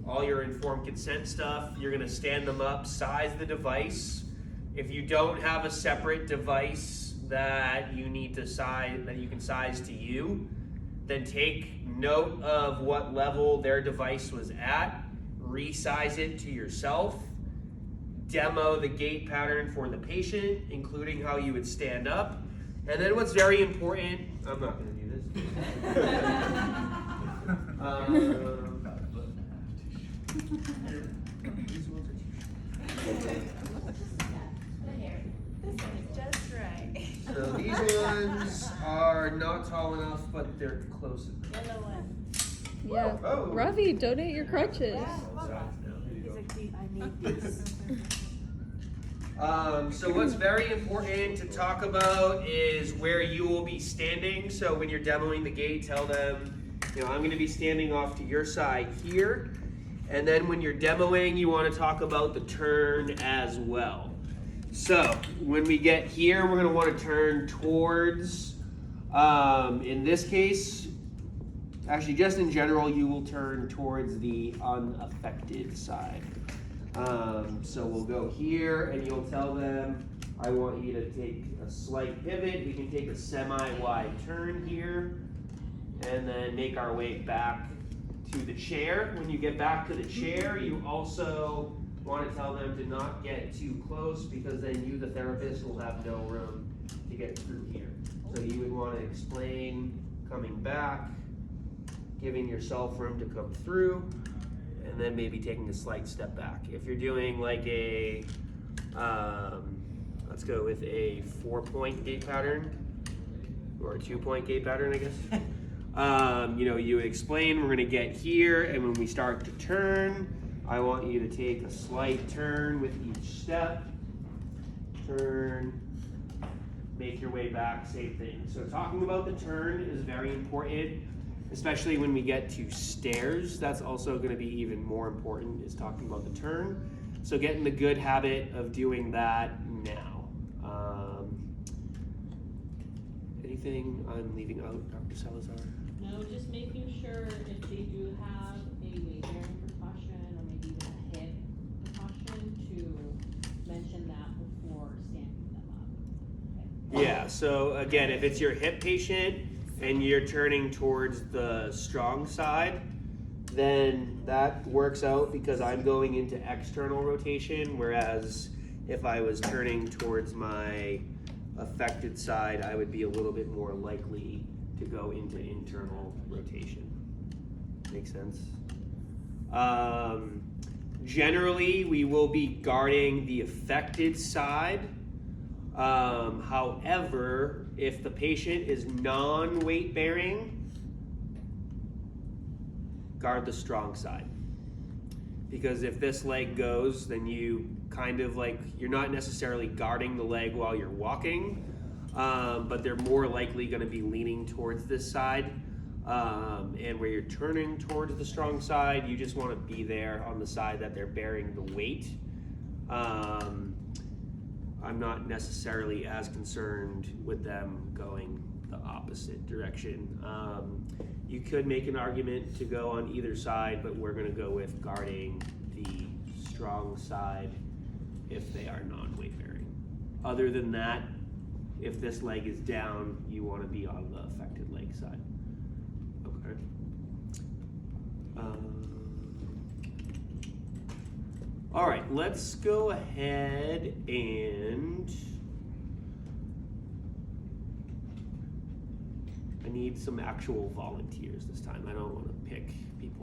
all your informed consent stuff. You're gonna stand them up, size the device. If you don't have a separate device that you need to size, that you can size to you, then take note of what level their device was at, resize it to yourself, demo the gait pattern for the patient, including how you would stand up. And then what's very important, I'm not gonna do this. This one is just right. So these ones are not tall enough, but they're close enough. Yellow one. Yeah. Oh. Ravi, donate your crutches. He's like, I need these. So what's very important to talk about is where you will be standing. So when you're demoing the gait, tell them, I'm going to be standing off to your side here. And then when you're demoing, you want to talk about the turn as well. So when we get here, we're going to want to turn towards, in this case, actually just in general, you will turn towards the unaffected side. So we'll go here and you'll tell them, I want you to take a slight pivot. We can take a semi-wide turn here and then make our way back to the chair. When you get back to the chair, you also want to tell them to not get too close because then you, the therapist, will have no room to get through here. So you would want to explain coming back, giving yourself room to come through, and then maybe taking a slight step back. If you're doing like a, let's go with a 4-point gait pattern, or a 2-point gait pattern, I guess. You would explain, we're gonna get here, and when we start to turn, I want you to take a slight turn with each step. Turn, make your way back, same thing. So talking about the turn is very important, especially when we get to stairs. That's also going to be even more important, is talking about the turn. So get in the good habit of doing that now. Anything I'm leaving out, Dr. Salazar? No, just making sure if they do have a weight-bearing precaution or maybe even a hip precaution to mention that before standing them up. Okay. Yeah, so again, if it's your hip patient and you're turning towards the strong side, then that works out because I'm going into external rotation, whereas if I was turning towards my affected side, I would be a little bit more likely to go into internal rotation. Make sense? Generally, we will be guarding the affected side. However, if the patient is non-weight bearing, guard the strong side. Because if this leg goes, then you kind of you're not necessarily guarding the leg while you're walking, but they're more likely going to be leaning towards this side. And where you're turning towards the strong side, you just want to be there on the side that they're bearing the weight. I'm not necessarily as concerned with them going the opposite direction. You could make an argument to go on either side, but we're going to go with guarding the strong side if they are non-weight bearing. Other than that, if this leg is down, you want to be on the affected leg side. Okay. All right, let's go ahead and I need some actual volunteers this time. I don't want to pick people.